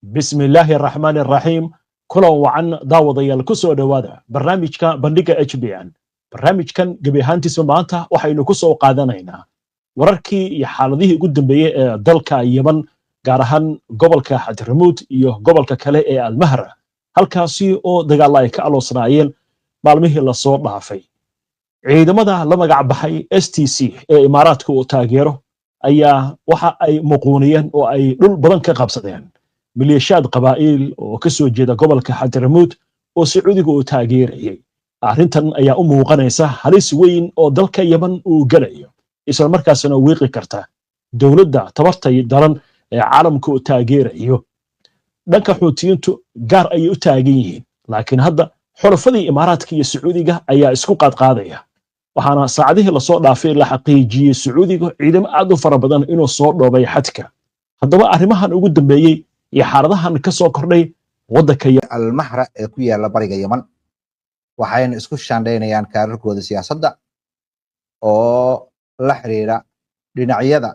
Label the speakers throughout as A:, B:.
A: بسم الله الرحمن الرحيم كل وعن داود يالكسو دوادا برنامجك بندقة HBN برنامج كان جبهانتي سمعانتا وحينو كسو قادنينا wararkii iyo xaaladihii ugu dambeeyay ee dalka Yemen gaar ahaan gobolka Hadramut iyo gobolka kale ee Al-Mahra halkaasi oo dagaal ay ka aloosnaayeen maalmihii la soo dhaafay ciidamada la magac baxay STC ee Imaaraadka oo taageero ayaa waxa ay muquuniyeen oo ay dhul badan ka qabsadeen maleeshiyaad qabaa'il oo ka soo jeeda gobolka Hadramut oo Sacuudiga uu taageerayay arrintan ayaa u muuqanaysa halis weyn oo dalka Yemen uu galayo isla markaasna wiiqi karta dawladda tabartay daran ee caalamka uu taageerayo dhanka xuutiyiintu gaar ay u taagan yihiin laakiin hadda xulafadii Imaaraadka iyo Sacuudiga ayaa isku qaadqaadaya waxaana saacadihii la soo dhaafay la xaqiijiyay Sacuudiga ciidamo aad u fara badan inuu soo dhoobay xadka haddaba arrimahan ugu dambeeyay iyo xaaladahan ka soo kordhay waddanka
B: Al-Mahra ee ku yaala bariga Yemen waxayna isku shaandheynayaan kaararkooda siyaasadda oo la xiriira dhinacyada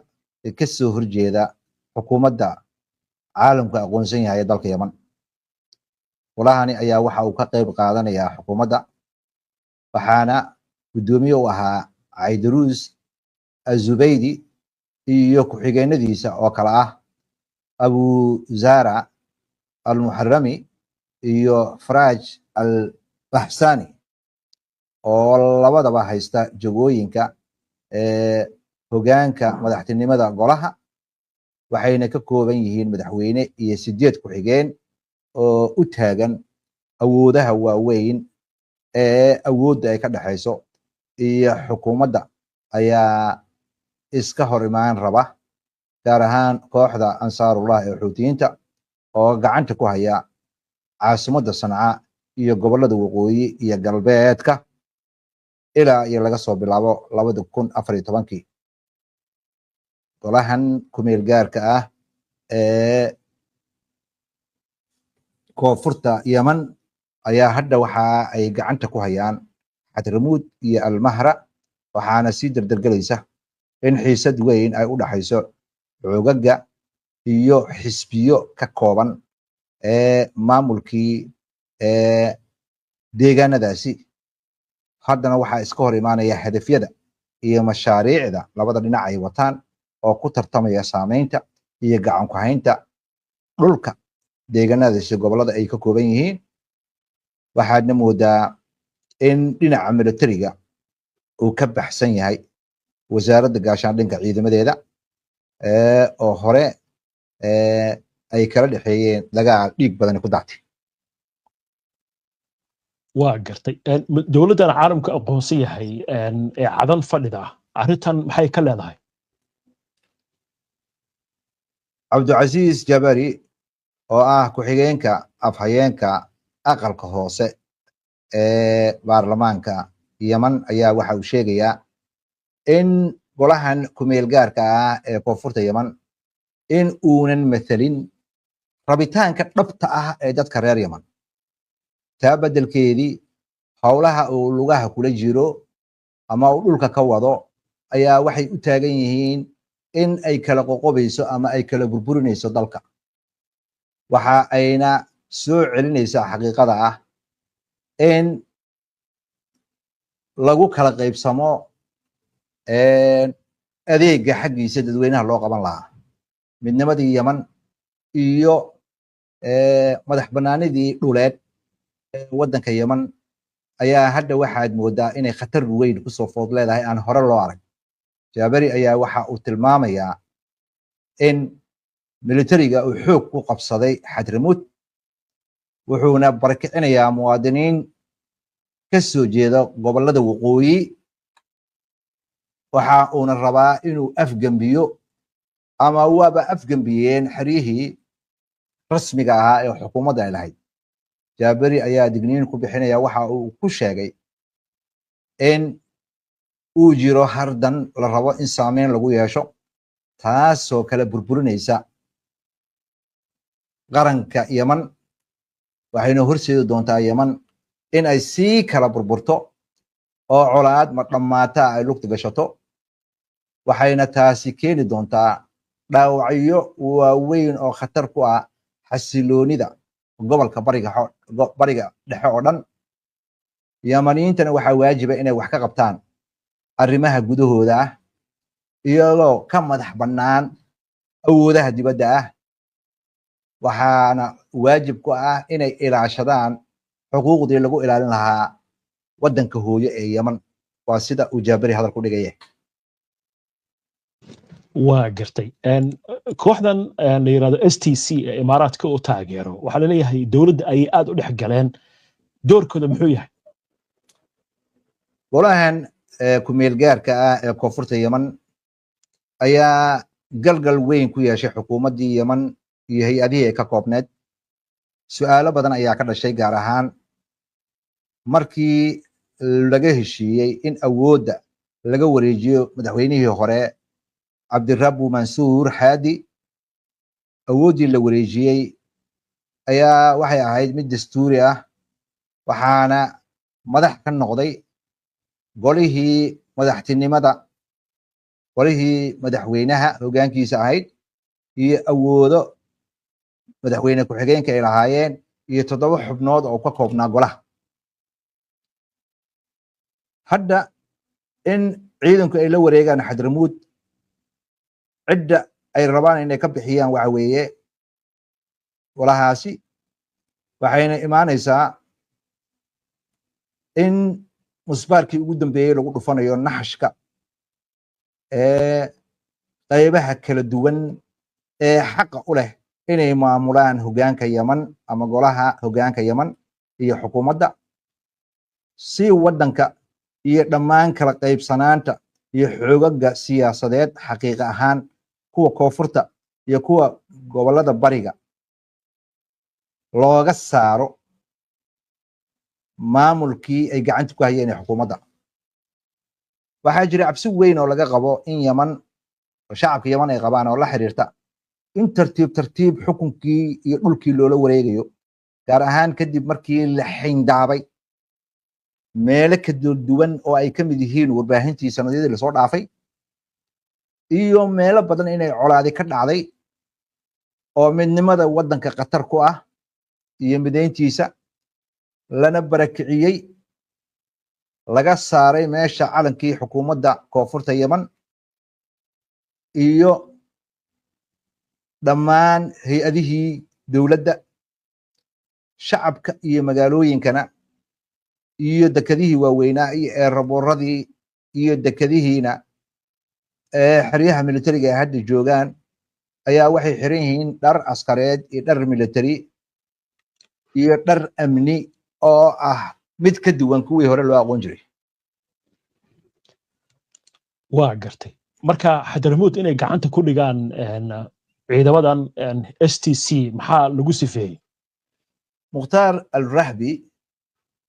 B: ka soo horjeeda xukuumadda caalamka aqoonsan yahay dalka Yemen walahani ayaa waxa uu ka qayb qaadanayaa xukuumadda waxaana gudoomiye u ahaa Aidarus Az-Zubaydi iyo ku-xigeenadiisa oo kala ah Abu Zara Al-Muharrami iyo Faraj Al-Bahsani oo labadaba haysta jagooyinka hogaanka madaxtinimada golaha waxayna ka kooban yihiin madaxweyne iyo 8 ku-xigeen oo u taagan awoodaha waaweyn ee awoodda ay ka dhaxayso iyo xukuumadda ayaa iska hor imaan raba gaar ahaan kooxda Ansaarullah ee Xuutiyiinta oo gacanta ku haya caasimadda Sanca iyo gobollada waqooyi iyo galbeedka ilaa iyo laga soo bilaabo 2014 golahan kumeel gaarka ah ee koonfurta Yemen ayaa hadda waxa ay gacanta ku hayaan Hadramut iyo Al-Mahra waxaana sii dardargelaysa in xiisad weyn ay u dhaxayso xoogagga iyo xisbiyo ka kooban ee maamulkii deegaanadaasi haddana waxaa iska hor imaanaya hadafyada iyo mashaariicda labada dhinac ay wataan oo ku tartamaya saameynta iyo gacan ku haynta dhulka deegaanadaasi gobolada ay ka kooban yihiin waxaadna moodaa in dhinaca militariga uu ka baxsan yahay wasaaradda gaashaandhigga ciidamadeeda oo hore ay kala dhaxeeyeen dagaal dhiig badan ku daatay
A: waa gartay dawladdan caalamka aqoonsan yahay ee cadan fadhida arrintan maxay ka leedahay
B: Cabdulaziz Jabari oo ah ku-xigeenka afhayeenka aqalka hoose ee baarlamaanka Yemen ayaa waxa uu sheegayaa in golahan kumeel gaarka ah ee koonfurta Yemen in uunan mathalin rabitaanka dhabta ah ee dadka reer Yemen taa beddelkeedii howlaha uu lugaha kula jiro ama uu dhulka ka wado ayaa waxay u taagan yihiin in ay kala qoqobayso ama ay kala burburinayso dalka waxa ayna soo celinaysaa xaqiiqada ah in lagu kala qaybsamo adeega xaggiisa dadweynaha loo qaban lahaa midnimadii Yemen iyo madax banaanidii dhuleed waddanka Yemen ayaa hadda waxaad moodaa inay khatar weyn ku soo food leedahay aan hore loo arag Jabari ayaa waxa uu tilmaamayaa in militariga uu xoog ku qabsaday Hadramut wuxuuna barakicinayaa muwaadiniin ka soo jeeda gobollada waqooyi waxa uuna rabaa inuu afgambiyo ama waaba afgambiyeen xerihii rasmiga ahaa ee xukuumadda ay lahayd Jabari ayaa digniin ku bixinaya waxa uu ku sheegay in uu jiro hardan la rabo in saameyn lagu yeesho taasoo kala burburinaysa qaranka Yemen waxayna horseedi doontaa Yemen in ay sii kala burburto oo colaad ma dhamaata ay lugta gashato waxayna taasi keeni doontaa dhaawacyo waaweyn oo khatar ku ah xasiloonida gobolka bariga dhexe oo dhan. yamaniyiintana waxaa waajiba inay wax ka qabtaan arrimaha gudahooda ah iyagoo ka madax bannaan awoodaha dibadda ah. waxaana waajib ku ah inay ilaashadaan xuquuqdii lagu ilaalin lahaa waddanka hooyo ee Yemen. waa sida uu Jaabiri hadal ku dhigaya.
A: waa gartay kooxdan la yiraahdo STC ee imaaraadka u taageero waxaa la leeyahay dowladda ay aad u dhex galeen. doorkooda muxuu yahay?
B: golahan ku meel gaarka ah ee koonfurta Yemen ayaa galgal weyn ku yeeshay xukuumaddii Yemen iyo hay-adihii ay ka koobneed. su'aalo badan ayaa ka dhashay, gaar ahaan markii laga heshiiyey in awoodda laga wareejiyo madaxweynihii hore cabdirabbu mansuur xaadi. awooddii la wareejiyey ayaa waxay ahayd mid dastuuri ah, waxaana madax ka noqday golihii madaxtinimada, golihii madaxweynaha hoggaankiisa ahayd, iyo awoodo madaxweyne ku-xigeenka ay lahaayeen, iyo 7 xubnood oo ka koobnaa golaha. hadda in ciidanku ay la wareegaan xadramuud, cidda ay rabaan inay ka bixiyaan waxa weeye golahaasi. waxayna imaanaysaa in musbaarkii ugu dambeeyey lagu dhufanayo naxashka ee qaybaha kala duwan ee xaqa u leh inay maamulaan hoggaanka Yemen ama golaha hoggaanka Yemen iyo xukuumadda, si waddanka iyo dhammaan kala qaybsanaanta iyo xoogaga siyaasadeed xaqiiqa ahaan kuwa koonfurta iyo kuwa gobollada bariga looga saaro maamulkii ay gacanta ku hayeen ee xukuumadda. waxaa jira cabsi weyn oo laga qabo in Yemen, shacabka Yemen ay qabaan oo la xiriirta in tartiib tartiib xukunkii iyo dhulkii loola wareegayo, gaar ahaan kadib markii la xindaabay meelo ka duwan oo ay ka mid yihiin warbaahintii sanadiyadii lasoo dhaafay, iyo meelo badan inay colaadi ka dhacday oo midnimada waddanka khatar ku ah iyo mideyntiisa, lana barakiciyey, laga saaray meesha calankii xukuumadda koonfurta Yemen iyo dhammaan hay-adihii dowladda, shacabka iyo magaalooyinkana, iyo dekedihii waaweynaa iyo eeraboorradii iyo dekedihiina xeryaha militariga ay hadda joogaan ayaa waxay xiran yihiin dhar askareed iyo dhar military iyo dhar amni oo ah mid ka duwan kuwii hore loo aqoon jiray.
A: waa gartay. marka xadramuud inay gacanta ku dhigaan ciidamadan STC maxaa lagu sifeeyey?
B: mukhtaar al-rahbi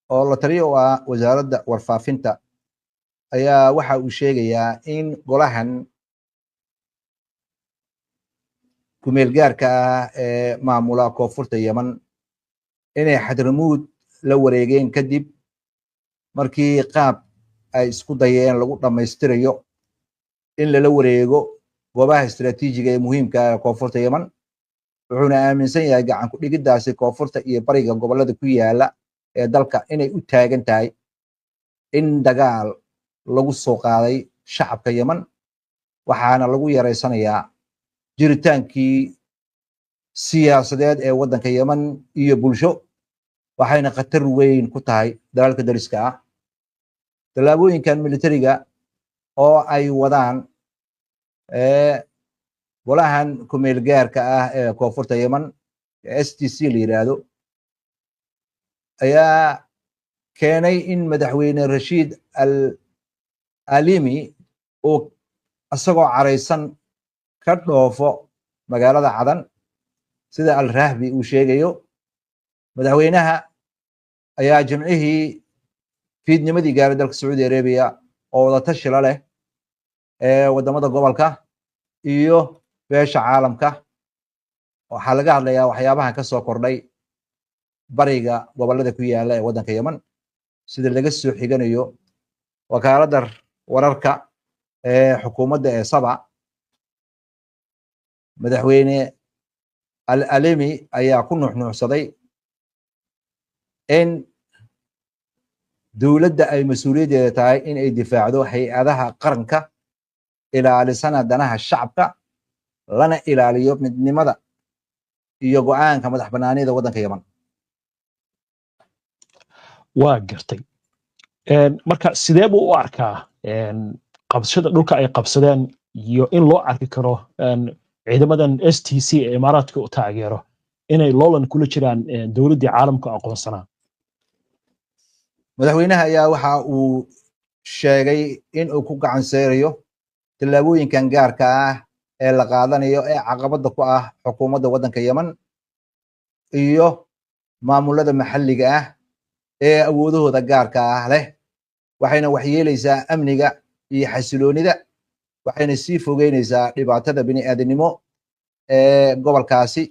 B: oo la taliyo u ah wasaaradda warfaafinta ayaa waxa uu sheegayaa in golahan kumeel gaarka ah ee maamula koonfurta Yemen inay xadramuud la wareegeen kadib markii qaab ay isku dayeen lagu dhammaystirayo in lala wareego goobaha istiraatiijiga ee muhiimka ah ee koonfurta Yemen. wuxuuna aaminsan yahay gacan ku dhigiddaasi koonfurta iyo bariga gobollada ku yaala ee dalka inay u taagan tahay in dagaal lagu soo qaaday shacabka Yemen, waxaana lagu yareysanayaa jiritaankii siyaasadeed ee waddanka Yemen iyo bulsho, waxayna khatar weyn ku tahay dalalka dariska ah. tallaabooyinkan militariga oo ay wadaan golahan kumeel gaarka ah ee koonfurta Yemen ee STC la yiraahdo ayaa keenay in madaxweyne Rashiid al-Alimi uu asagoo caraysan ka dhoofo magaalada Cadan sida al-Rahbi uu sheegayo. madaxweynaha ayaa jimcihii fiidnimadii gaaray dalka Sacuudi Arabia oo wada tashi la leh wadamada gobolka iyo beesha caalamka. waxaa laga hadlayaa waxyaabaha ka soo kordhay bariga gobollada ku yaala ee waddanka Yemen, sida laga soo xiganayo wakaaladda wararka ee xukuumadda ee Saba. madaxweyne Al-Alimi ayaa ku nuuxnuuxsaday in dowladda ay mas-uuliyaddeeda tahay in ay difaacdo hay-adaha qaranka, ilaalisana danaha shacabka, lana ilaaliyo midnimada iyo go'aanka madax bannaanida waddanka Yemen.
A: waa gartay marka sidee buu u arkaa qabsashada dhulka ay qabsadeen iyo in loo arki karo ciidamadan STC ee imaaraadka u taageero inay loolan kula jiraan dowladdii caalamka aqoonsanaa?
B: madaxweynaha ayaa waxa uu sheegay in uu ku gacan seerayo tallaabooyinkan gaarka ah ee la qaadanayo ee caqabada ku ah xukuumadda waddanka Yemen iyo maamulada maxalliga ah ee awoodahooda gaarka ah leh, waxayna waxyeelaysaa amniga iyo xasiloonida, waxayna sii fogeynaysaa dhibaatada bini'aadanimo ee gobolkaasi,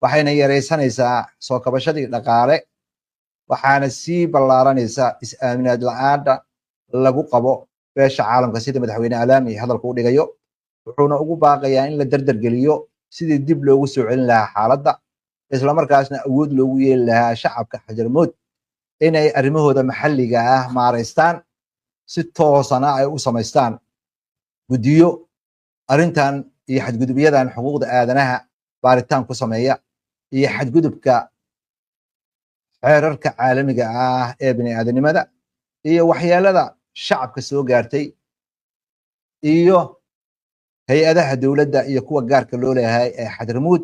B: waxayna yaraysanaysaa soo kabashadii dhaqaale, waxaana sii ballaaranaysaa is-aaminaad la'aanta lagu qabo beesha caalamka sida madaxweyne Alami hadalka u dhigayo. wuxuuna ugu baaqayaa in la dardargeliyo sidii dib loogu soo celin lahaa xaaladda, isla markaasna awood loogu yeeli lahaa shacabka Xajarmood inay arrimahooda maxalliga ah maaraystaan, si toosana ay u samaystaan guddiyo arrintan iyo xadgudubyadan xuquuqda aadanaha baaritaan ku sameeya iyo xadgudubka xeerarka caalamiga ah ee bini'aadanimada iyo waxyeelada shacabka soo gaartay iyo hay-adaha dowladda iyo kuwa gaarka loo leeyahay ee Xajarmood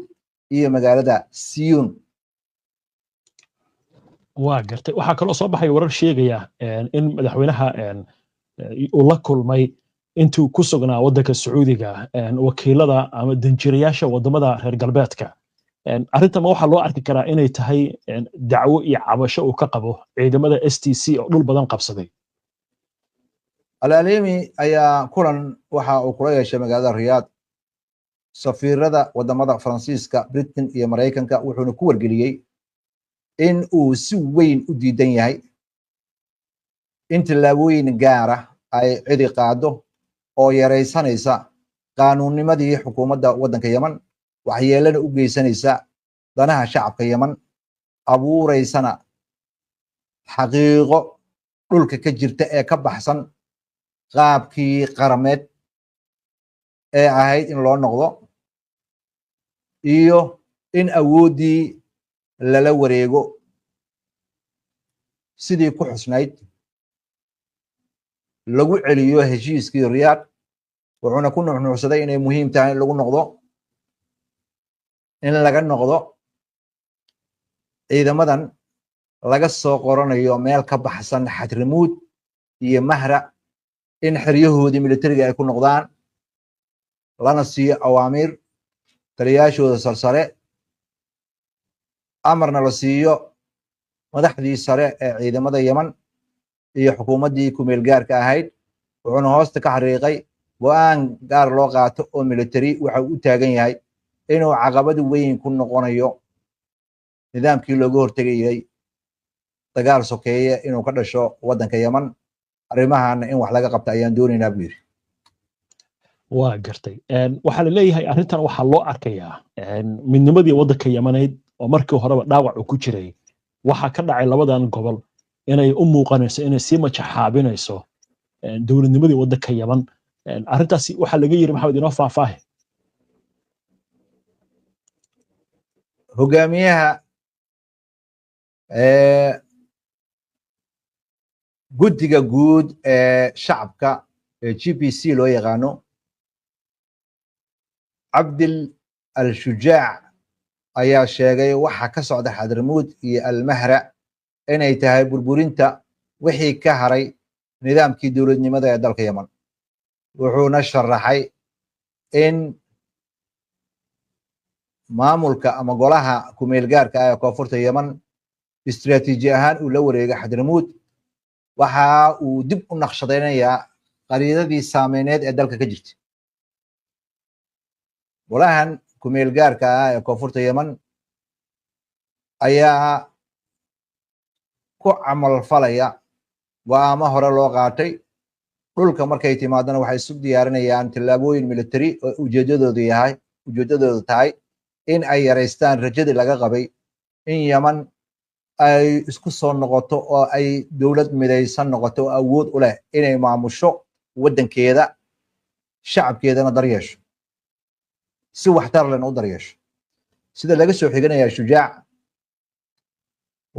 B: iyo magaalada Siyuun.
A: waa gartay waxaa kaloo soo baxay warar sheegaya in madaxweynaha uu la kulmay intuu ku sugnaa waddanka Sacuudiga wakiilada ama danjirayaasha wadamada reer galbeedka. arrintan waxaa loo arki karaa inay tahay dacwo iyo cabasho uu ka qabo ciidamada STC oo dhul badan qabsaday.
B: Al-Alimi ayaa kulan waxa uu kula yeeshay magaalada Riyaad safiirada wadamada Faransiiska, Britain iyo Mareykanka, wuxuuna ku wargeliyey in uu si weyn u diidan yahay in tallaabooyin gaar ah ay cidi qaado oo yaraysanaysa qaanuunnimadii xukuumadda waddanka Yemen, waxyeelana u geysanaysa danaha shacabka Yemen, abuureysana xaqiiqo dhulka ka jirta ee ka baxsan qaabkii qarameed ee ahayd in loo noqdo, iyo in awooddii lala wareego sidii ku xusnayd, lagu celiyo heshiiskii Riyaad. wuxuuna ku nuuxnuuxsaday inay muhiim tahay in laga noqdo ciidamadan laga soo qoranayo meel ka baxsan Xajarmood iyo Mahra, in xeryahoodii militariga ay ku noqdaan, lana siiyo awaamiir taliyaashooda sarsare, amarna la siiyo madaxdii sare ee ciidamada Yemen iyo xukuumaddii ku-meel gaarka ahayd. wuxuuna hoosta ka xariiqay go'aan gaar loo qaato oo militari waxa uu u taagan yahay inuu caqabad weyn ku noqonayo nidaamkii looga hortegayay dagaal sokeeye inuu ka dhasho waddanka Yemen. arrimahana in wax laga qabta ayaan doonaynaa buu yidhi.
A: waa gartay waxaa la leeyahay arrintan waxaa loo arkayaa midnimadii waddanka Yemeneed oo markii horeba dhaawac uu ku jiray waxaa ka dhacay labadan gobol inay u muuqanayso inay sii majaxaabinayso dowladnimadii waddanka Yemen. arrintaasi waxaa laga yiri maxamed inoo faahfaahe.
B: hogaamiyaha guddiga guud ee shacabka ee GPC loo yaqaano, Cabdil al-Shujaac, ayaa sheegay waxa ka socda Xajarmood iyo Al-Mahra inay tahay burburinta wixii ka haray nidaamkii dowladnimada ee dalka Yemen. wuxuuna sharaxay in maamulka ama golaha ku-meel gaarka ah ee koonfurta Yemen istiraatiiji ahaan uu la wareegay Xajarmood. waxa uu dib u naqshadaynayaa qariidadii saameyneed ee dalka ka jirta. golahan ku-meel gaarka ah ee koonfurta Yemen ayaa ku camal falaya go'aamo hore loo qaatay. dhulka markay timaadana waxay isu diyaarinayaan tallaabooyin militari oo ujeedadoodu tahay in ay yaraystaan rajadii laga qabay in yaman ay isku soo noqoto oo ay dowlad midaysan noqoto oo awood u leh inay maamusho waddankeeda shacabkeedana daryeesho si waxtar lehna u daryeesho sida laga soo xiganayaa shujaac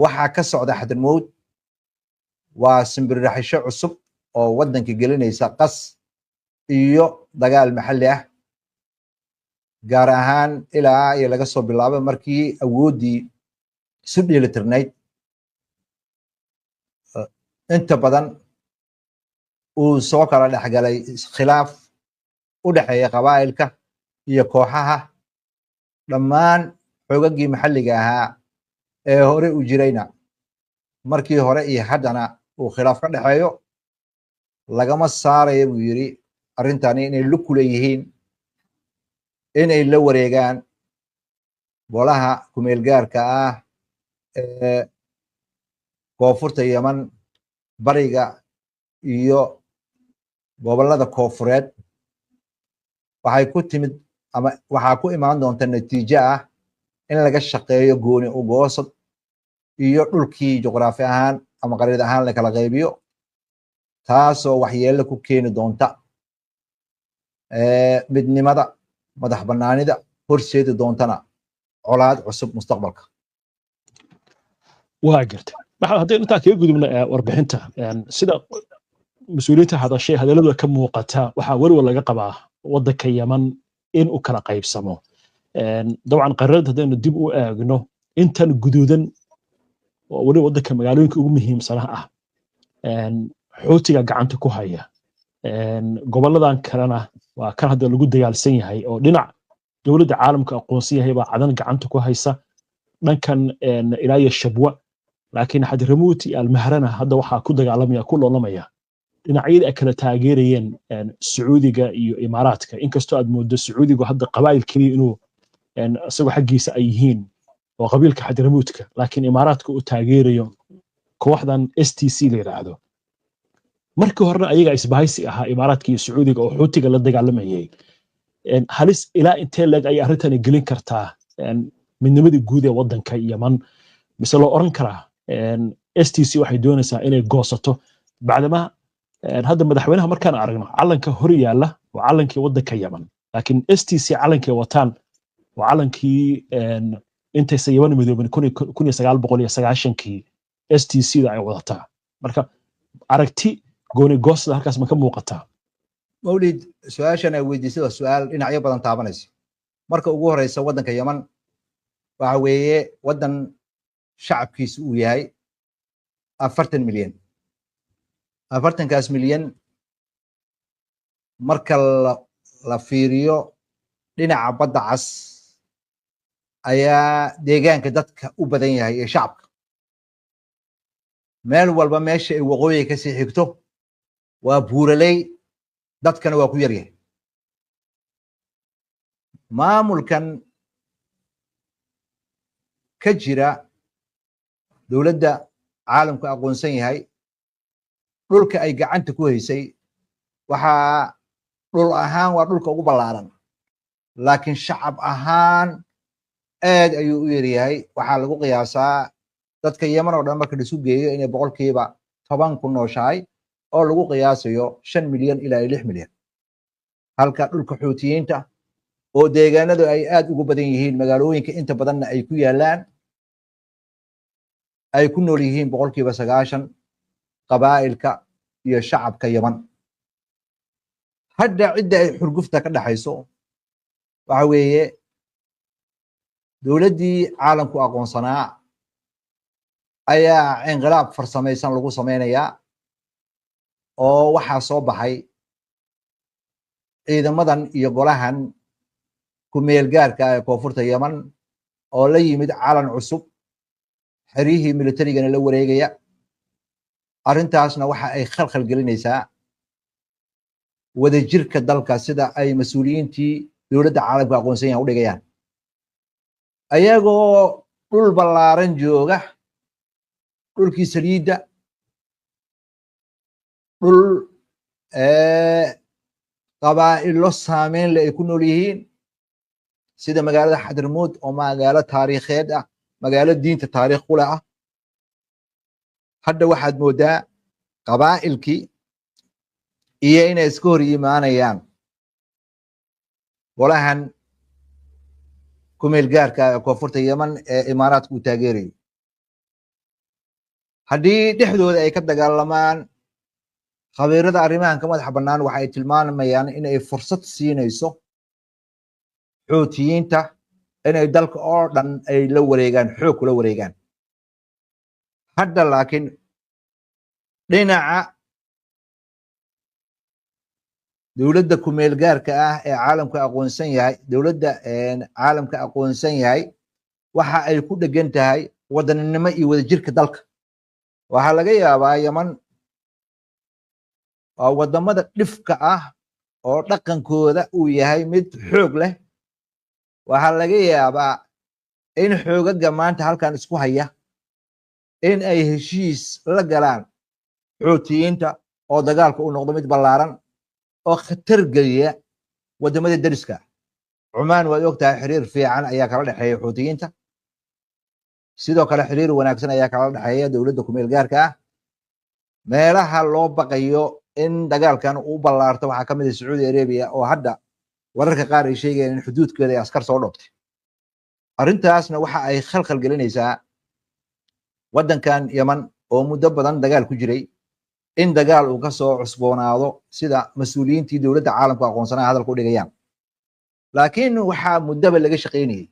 B: waxaa ka socda xadalmowd waa simbiriraxisho cusub oo waddanka gelinaysa qas iyo dagaal maxalli ah gaar ahaan ilaa iyo laga soo bilaabo markii awooddii isu dheelitirnayd inta badan uu soo kala dhexgalay khilaaf u dhexeeya qabaa'ilka iyo kooxaha dhammaan xoogagii maxalliga ahaa ee hore u jirayna markii hore iyo haddana uu khilaaf ka dhexeeyo lagama saaraya buu yidhi arrintani inay lug ku leeyihiin inay la wareegaan golaha kumeelgaarka ah ee koonfurta yaman bariga iyo gobollada koonfureed waxay ku timid ama waxaa ku imaan doonta natiijo ah in laga shaqeeyo gooni u goosad iyo dhulkii juqraafi ahaan ama qariid ahaan la kala qaybiyo taasoo waxyeello ku keeni doonta midnimada madax bannaanida horseedi doontana colaad cusub mustaqbalka
A: waa garta haddaynu intaa kaga gudubna warbixinta sida mas-uuliyiinta hadashay hadalladooda ka muuqata waxaa welwel laga qabaa waddanka yaman in u kala qaybsamo dabcan qaraarada haddaynu dib u eegno intan guduudan oo weli waddanka magaalooyinka ugu muhiimsana ah xuutiga gacanta ku haya gobolladan kalena waa kan hadda lagu dagaalsan yahay oo dhinac dowladda caalamka aqoonsan yahay baa cadan gacanta ku haysa dhankan ilaa iyo shabwa laakiin xadiramuut iyo almahrana hadda waxaa ku dagaalamaya ku loolamaya dhinacyadii ay kala taageerayeen sacuudiga iyo imaaraadka inkastoo aad moodo sacuudigu hadda qabaa'il keliya inuu isagoo xaggiisa ay yihiin oo qabiilka xadiramuutka laakiin imaaraadka uu taageerayo kooxdan STC la yidhaahdo markii horena ayaga isbahaysi ahaa imaaraadka iyo sacuudiga oo xuutiga la dagaalamayay halis ilaa intee leeg ay arrintani gelin kartaa midnimadii guud ee waddanka yaman mise loo oran karaa STC waxay doonaysaa inay goosato bacdama hadda madaxweynaha markaan aragno calanka hor yaalla waa calankii waddanka yaman laakiin STC calankay wataan waa calankii intaysa yaman midoobin 1990kii STC-da ay wadataa marka aragti gooni goosda halkaas ma ka muuqataa
B: mawlid su-aashan ay weydiisay waa su-aal dhinacyo badan taabanaysa marka ugu horeysa waddanka yaman waxa weeye waddan shacabkiisu uu yahay 40 milyan 40kaas milyan marka la fiiriyo dhinaca badda cas ayaa deegaanka dadka u badan yahay ee shacabka meel walba meesha ay waqooyi ka sii xigto waa buuraley dadkana waa ku yaryahay maamulkan ka jira dowladda caalamku aqoonsan yahay dhulka ay gacanta ku haysay waxaa dhul ahaan waa dhulka ugu ballaaran laakiin shacab ahaan aad ayuu u yaryahay waxaa lagu qiyaasaa dadka yaman oo dhan marka la isu geeyo inay 10% ku nooshahay oo lagu qiyaasayo 5 milyan ilaa 6 milyan halka dhulka xuutiyiinta oo deegaanadu ay aad ugu badan yihiin magaalooyinka inta badanna ay ku yaalaan ay ku nool yihiin 90% qabaa'ilka iyo shacabka yaman hadda cidda ay xurgufta ka dhaxayso waxa weeye dowladdii caalamku aqoonsanaa ayaa inqilaab farsamaysan lagu samaynayaa oo waxaa soo baxay ciidamadan iyo golahan ku-meel gaarka ee koonfurta yaman oo la yimid calan cusub xeryihii militarigana la wareegaya arrintaasna waxa ay khalkhal gelinaysaa wadajirka dalka sida ay mas-uuliyiintii dowladda caalamka aqoonsan yahan u dhigayaan ayagoo dhul ballaaran jooga dhulkii saliidda dhul qabaa'ilo saameyn leh ay ku nool yihiin sida magaalada Xadrimood oo magaalo taariikheed ah magaalo diinta taariikh u leh ah hadda waxaad moodaa qabaa'ilkii iyo inay iska hor yimaanayaan walahan kumeel gaarka koonfurta Yemen ee imaaraadku u taageerayo haddii dhexdooda ay ka dagaalamaan khabiirada arrimahan ka madaxa bannaan waxa ay tilmaamayaan in ay fursad siinayso xuutiyiinta inay dalka oo dhan ay la wareegaan xoog kula wareegaan hadda laakiin dhinaca dowladda kumeel gaarka ah ee caalamka aqoonsan yahay dowladda caalamka aqoonsan yahay waxa ay ku dhegan tahay wadaninimo iyo wadajirka dalka waxaa laga yaabaa Yemen waa wadamada dhifka ah oo dhaqankooda uu yahay mid xoog leh waxaa laga yaabaa in xoogaga maanta halkan isku haya in ay heshiis la galaan xuutiyiinta oo dagaalku u noqdo mid ballaaran oo khatar geliya wadamada dariska Cumaan waad ogtahay xiriir fiican ayaa kala dhaxeeya xuutiyiinta sidoo kale xiriir wanaagsan ayaa kala dhaxeeya dowladda kumeel gaarka ah meelaha loo baqayo in dagaalkan uu ballaarto waxaa ka mid ah Saudi Arabia oo hadda wararka qaar ay sheegayaan in xuduudkeeda ay askar soo dhoobtay arrintaasna waxa ay khalkhal gelinaysaa waddankan Yemen oo muddo badan dagaal ku jiray in dagaal uu ka soo cusboonaado sida mas'uuliyiintii dowladda caalamka aqoonsanaa hadalku dhigayaan laakiin waxaa muddaba laga shaqaynayay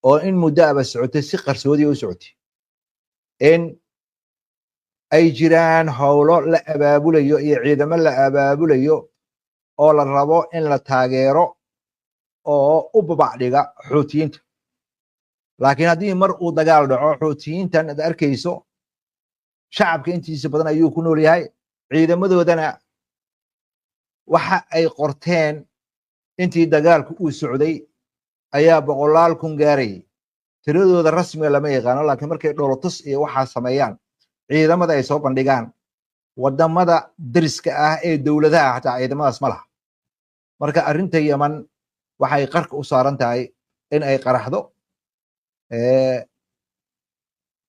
B: oo in muddo aba socotay si qarsoodi u socotay in ay jiraan howlo la abaabulayo iyo ciidamo la abaabulayo oo la rabo in la taageero oo u babacdhiga xuutiyiinta laakiin haddii mar uu dagaal dhaco xuutiyiintan aad arkayso shacabka intiisa badan ayuu ku nool yahay ciidamadoodana waxa ay qorteen intii dagaalku uu socday ayaa boqolaal kun gaaray tiradooda rasmiga lama yaqaano laakiin markay dholotus iyo waxa sameeyaan ciidamada ay soo bandhigaan wadamada dariska ah ee dowladaha xataa ciidamadaas ma laha marka arrinta Yemen waxay qarka u saaran tahay in ay qaraxdo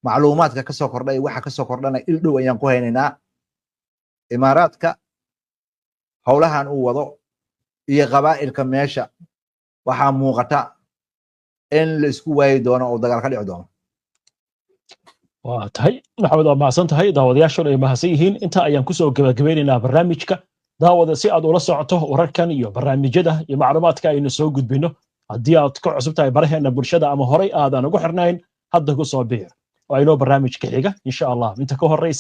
B: macluumaadka ka soo kordhay waxa ka soo kordhana il dhow ayaan ku haynaynaa imaaraadka howlahan uu wado iyo qabaa'ilka meesha waxaa muuqata in la isku waayi doono oo dagaal ka dhici doono
A: waa tahay maxamed waa mahadsan tahay daawadayaashuna ay mahadsan yihiin inta ayaan kusoo gabagabeynaynaa barnaamijka daawada si aad ula socoto wararkan iyo barnaamijyada iyo macluumaadka aynu soo gudbino haddii aad ka cusub tahay baraheena bulshada ama horay aadan ugu xirnayn hadda ku soo biir oo aynoo barnaamijka xiga insha allah inta ka horeysa